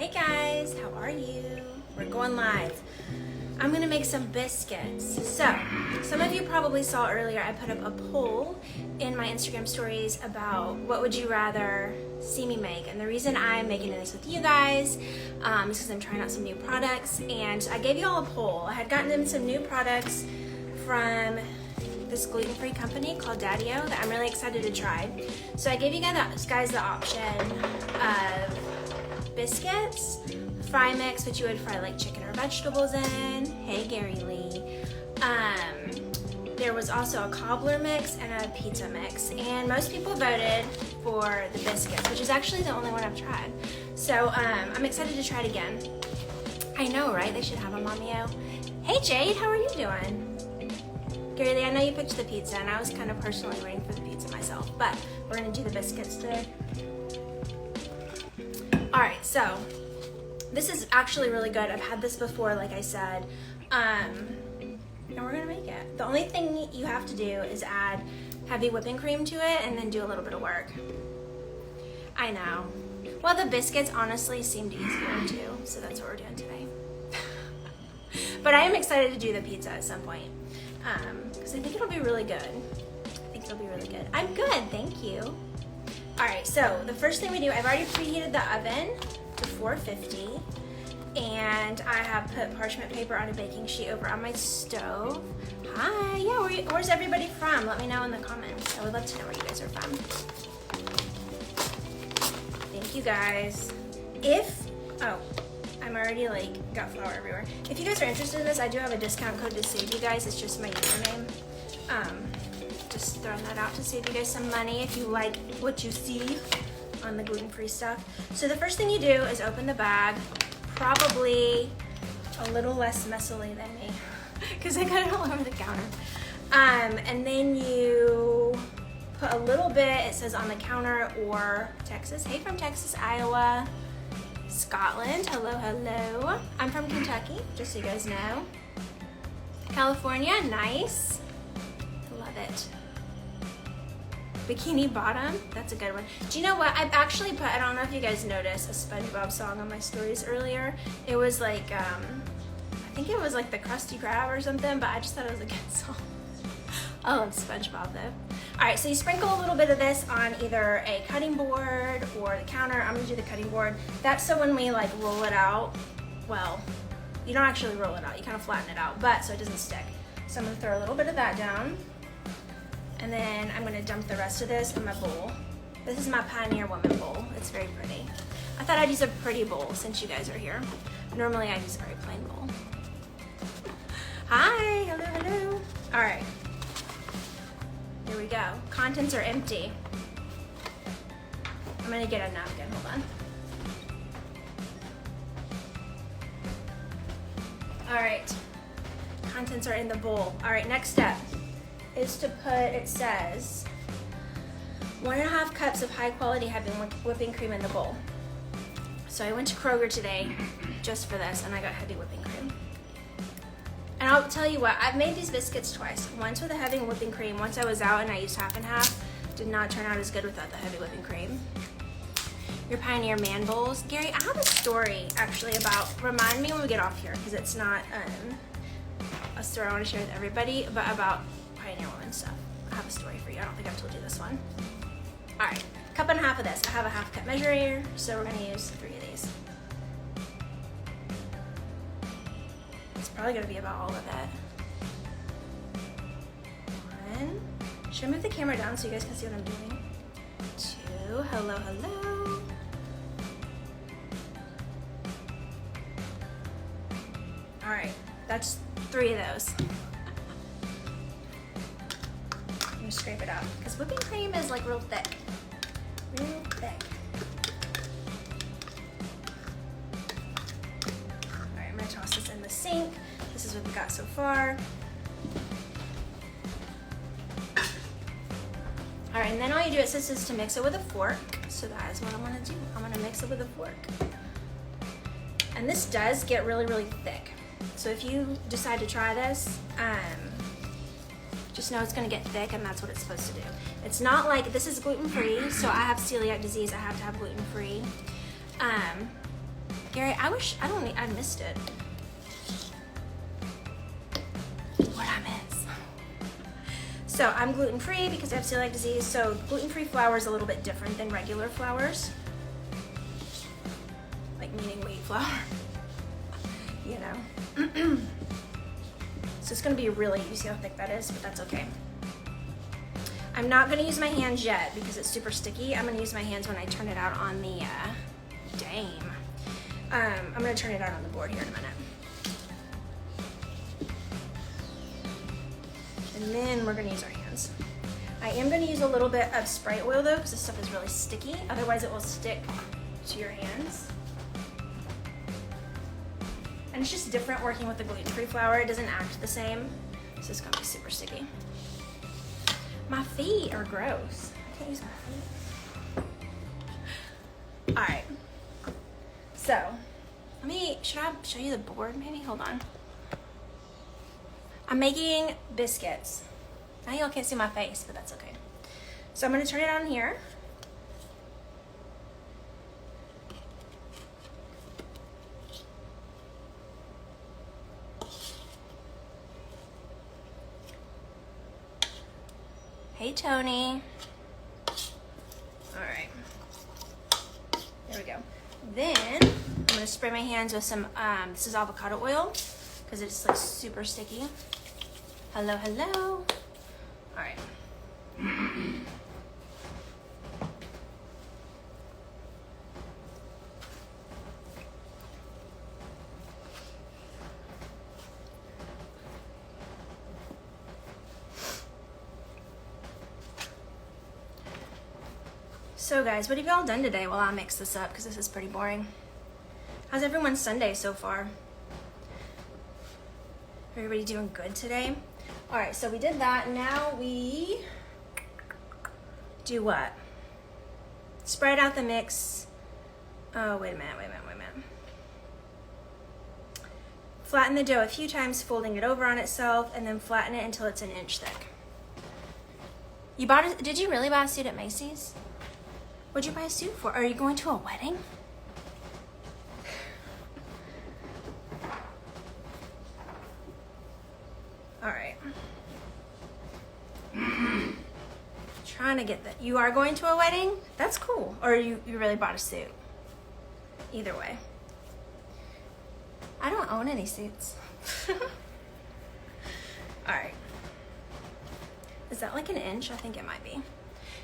Hey guys, how are you? We're going live. I'm gonna make some biscuits. So, some of you probably saw earlier I put up a poll in my Instagram stories about what would you rather see me make. And the reason I'm making this with you guys is because I'm trying out some new products. And I gave you all a poll. I had gotten them some new products from this gluten-free company called Daddio that I'm really excited to try. So I gave you guys the option of biscuits, fry mix, which you would fry like chicken or vegetables in. Hey, Gary Lee. There was also a cobbler mix and a pizza mix, and most people voted for the biscuits, which is actually the only one I've tried. So I'm excited to try it again. I know, right? They should have them on Mio. Hey, Jade, how are you doing? Gary Lee, I know you picked the pizza, and I was kind of personally waiting for the pizza myself, but we're gonna do the biscuits today. All right, so this is actually really good. I've had this before, like I said, and we're gonna make it. The only thing you have to do is add heavy whipping cream to it and then do a little bit of work. I know. Well, the biscuits honestly seemed easier too, so that's what we're doing today. But I am excited to do the pizza at some point, because I think it'll be really good. I'm good, thank you. All right, so the first thing we do, I've already preheated the oven to 450, and I have put parchment paper on a baking sheet over on my stove. Hi, yeah, where's everybody from? Let me know in the comments. I would love to know where you guys are from. Thank you guys. I'm already got flour everywhere. If you guys are interested in this, I do have a discount code to save you guys. It's just my username. Just throwing that out to save you guys some money if you like what you see on the gluten-free stuff. So the first thing you do is open the bag, probably a little less messily than me, because I got it all over the counter. And then you put a little bit, it says on the counter, or Texas. Hey, from Texas, Iowa, Scotland, hello, hello. I'm from Kentucky, just so you guys know. California, nice. Love it. Bikini Bottom, that's a good one. Do you know what? I've actually put, I don't know if you guys noticed, a SpongeBob song on my stories earlier. It was I think it was like the Krusty Krab or something, but I just thought it was a good song. I love SpongeBob though. All right, so you sprinkle a little bit of this on either a cutting board or the counter. I'm gonna do the cutting board. That's so when we roll it out, well, you don't actually roll it out, you kind of flatten it out, but so it doesn't stick. So I'm gonna throw a little bit of that down. And then I'm gonna dump the rest of this in my bowl. This is my Pioneer Woman bowl. It's very pretty. I thought I'd use a pretty bowl since you guys are here. Normally I use a very plain bowl. Hi, hello, hello. All right, here we go. Contents are empty. I'm gonna get a napkin, hold on. All right, contents are in the bowl. All right, next step is to put, it says 1.5 cups of high quality heavy whipping cream in the bowl. So I went to Kroger today just for this, and I got heavy whipping cream. And I'll tell you what, I've made these biscuits twice. Once with a heavy whipping cream, once I was out and I used half and half. Did not turn out as good without the heavy whipping cream. Your Pioneer Man bowls. Gary, I have a story actually remind me when we get off here, because it's not a story I want to share with everybody, but about Pioneer Woman stuff. I have a story for you. I don't think I've told you this one. All right, 1.5 cups of this. I have a 1/2 cup measure here, so we're gonna use 3 of these. It's probably gonna be about all of it. 1. Should I move the camera down so you guys can see what I'm doing? 2. Hello, hello. All right, that's 3 of those. Scrape it out, because whipping cream is real thick. Real thick. Alright, I'm gonna toss this in the sink. This is what we got so far. Alright, and then all you do, it says is to mix it with a fork. So that is what I'm gonna do. I'm gonna mix it with a fork. And this does get really, really thick. So if you decide to try this, just know it's gonna get thick, and that's what it's supposed to do. It's not like, this is gluten-free, so I have celiac disease, I have to have gluten-free. Gary, I missed it. What'd I miss? So I'm gluten-free because I have celiac disease. So gluten-free flour is a little bit different than regular flours. Like meaning wheat flour, you know. So it's gonna be really, you see how thick that is, but that's okay. I'm not gonna use my hands yet because it's super sticky. I'm gonna use my hands when I turn it out on the, I'm gonna turn it out on the board here in a minute. And then we're gonna use our hands. I am gonna use a little bit of spray oil though, because this stuff is really sticky. Otherwise it will stick to your hands. And it's just different working with the gluten-free flour. It doesn't act the same. So it's gonna be super sticky. My feet are gross. I can't use my feet. All right. So, should I show you the board maybe? Hold on. I'm making biscuits. Now y'all can't see my face, but that's okay. So I'm gonna turn it on here. Hey, Tony. All right. There we go. Then I'm gonna spray my hands with some, this is avocado oil because it's like super sticky. Hello, hello. All right. So guys, what have y'all done today while I mix this up? Because this is pretty boring. How's everyone's Sunday so far? Everybody doing good today? All right, so we did that. Now we do what? Spread out the mix. Oh, wait a minute. Flatten the dough a few times, folding it over on itself, and then flatten it until it's an inch thick. Did you really buy a suit at Macy's? What'd you buy a suit for? Are you going to a wedding? All right. Trying to get that. You are going to a wedding? That's cool. Or you really bought a suit? Either way. I don't own any suits. All right. Is that like an inch? I think it might be.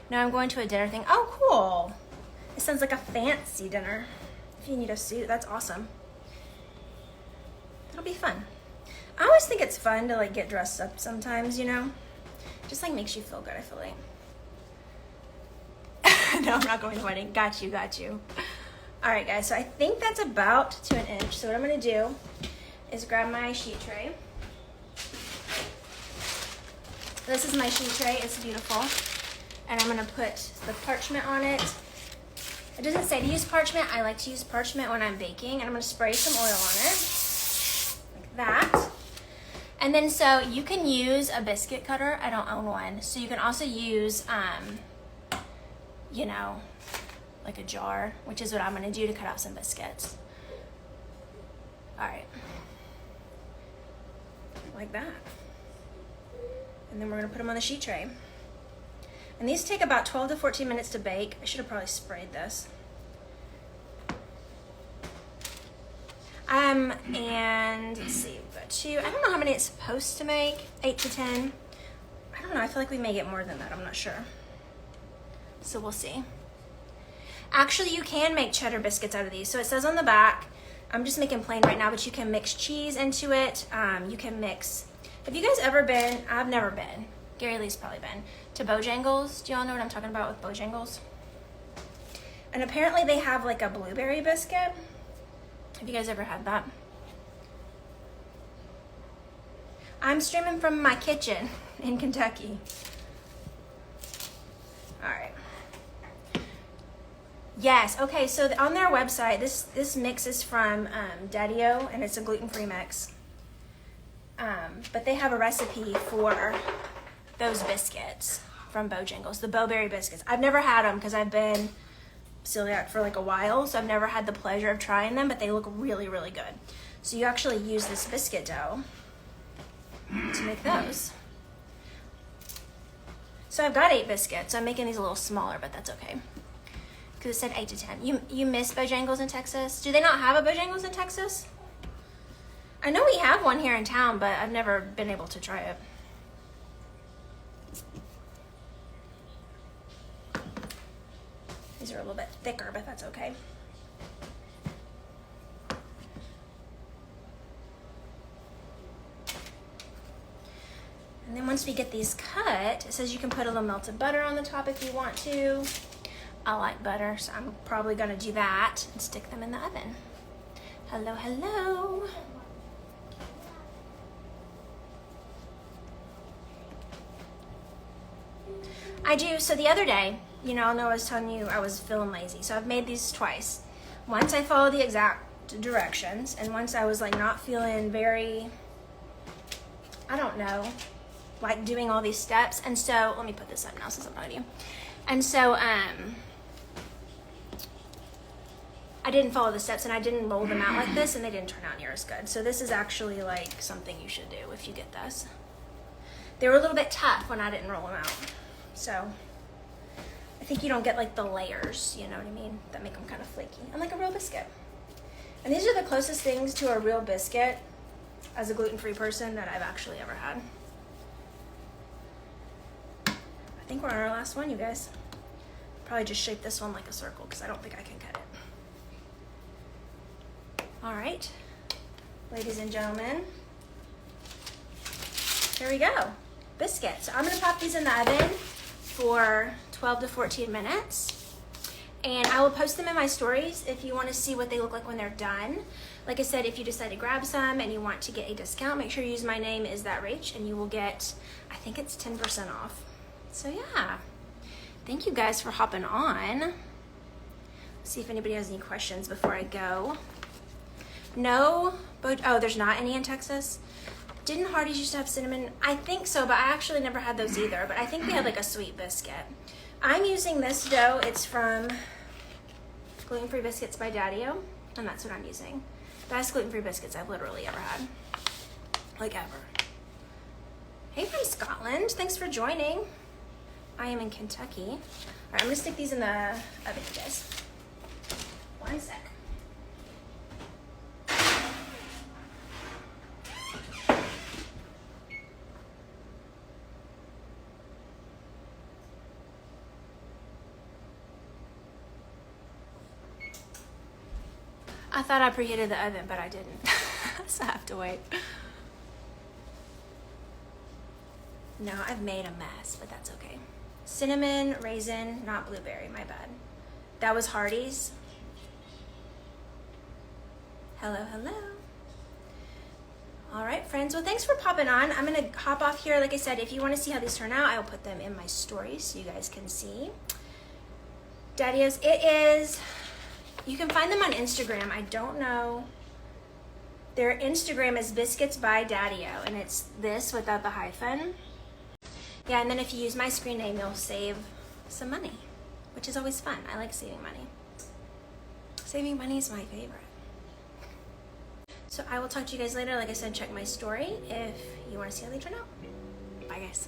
Now I'm going to a dinner thing. Oh, cool. It sounds like a fancy dinner. If you need a suit, that's awesome. It'll be fun. I always think it's fun to like get dressed up sometimes, you know? Just like makes you feel good, I feel like. No, I'm not going to the wedding. Got you. All right, guys, so I think that's about to an inch. So what I'm gonna do is grab my sheet tray. This is my sheet tray, it's beautiful. And I'm gonna put the parchment on it. It doesn't say to use parchment. I like to use parchment when I'm baking, and I'm gonna spray some oil on it, like that. And then so you can use a biscuit cutter. I don't own one. So you can also use, you know, like a jar, which is what I'm gonna do to cut out some biscuits. All right, like that. And then we're gonna put them on the sheet tray. And these take about 12 to 14 minutes to bake. I should have probably sprayed this. And let's see, we've got 2. I don't know how many it's supposed to make, 8 to 10. I don't know, I feel like we may get more than that, I'm not sure. So we'll see. Actually, you can make cheddar biscuits out of these. So it says on the back, I'm just making plain right now, but you can mix cheese into it. You can mix, have you guys ever been, I've never been, Gary Lee's probably been, to Bojangles. Do y'all know what I'm talking about with Bojangles? And apparently they have like a blueberry biscuit. Have you guys ever had that? I'm streaming from my kitchen in Kentucky. All right. Yes, okay, so on their website, this mix is from Daddy-O, and it's a gluten-free mix. But they have a recipe for those biscuits from Bojangles, the Bowberry biscuits. I've never had them because I've been celiac for like a while, so I've never had the pleasure of trying them, but they look really, really good. So you actually use this biscuit dough to make those. So I've got 8 biscuits. So I'm making these a little smaller, but that's okay. Because it said 8 to 10. You miss Bojangles in Texas? Do they not have a Bojangles in Texas? I know we have one here in town, but I've never been able to try it. These are a little bit thicker, but that's okay. And then once we get these cut, it says you can put a little melted butter on the top if you want to. I like butter, so I'm probably gonna do that and stick them in the oven. Hello, hello. I do, so the other day, you know, I know I was telling you I was feeling lazy, so I've made these twice. Once I followed the exact directions, and once I was like not feeling very, I don't know, like doing all these steps. And so, let me put this up now since I'm talking to you. And so, I didn't follow the steps and I didn't roll them out like this, and they didn't turn out near as good. So this is actually like something you should do if you get this. They were a little bit tough when I didn't roll them out. So I think you don't get like the layers, you know what I mean, that make them kind of flaky. And like a real biscuit. And these are the closest things to a real biscuit as a gluten-free person that I've actually ever had. I think we're on our last one, you guys. Probably just shape this one like a circle because I don't think I can cut it. All right, ladies and gentlemen, here we go. Biscuits. So I'm gonna pop these in the oven for 12 to 14 minutes. And I will post them in my stories if you want to see what they look like when they're done. Like I said, if you decide to grab some and you want to get a discount, make sure you use my name, Is That Rach, and you will get, I think it's 10% off. So yeah, thank you guys for hopping on. Let's see if anybody has any questions before I go. No, but oh, there's not any in Texas. Didn't Hardee's used to have cinnamon? I think so, but I actually never had those either. But I think they had like a sweet biscuit. I'm using this dough. It's from Gluten-Free Biscuits by Daddy-O, and that's what I'm using. Best gluten-free biscuits I've literally ever had. Like ever. Hey from Scotland, thanks for joining. I am in Kentucky. All right, I'm gonna stick these in the oven, you guys. 1 sec. I thought I preheated the oven, but I didn't. So I have to wait. No, I've made a mess, but that's okay. Cinnamon, raisin, not blueberry, my bad. That was Hardee's. Hello, hello. All right, friends. Well, thanks for popping on. I'm gonna hop off here. Like I said, if you wanna see how these turn out, I will put them in my stories so you guys can see. Daddy-O's, it is, you can find them on Instagram. I don't know. Their Instagram is Biscuits by Daddy-O, and it's this without the hyphen. Yeah, and then if you use my screen name, you'll save some money, which is always fun. I like saving money. Saving money is my favorite. So I will talk to you guys later. Like I said, check my story if you want to see how they turn out. Bye, guys.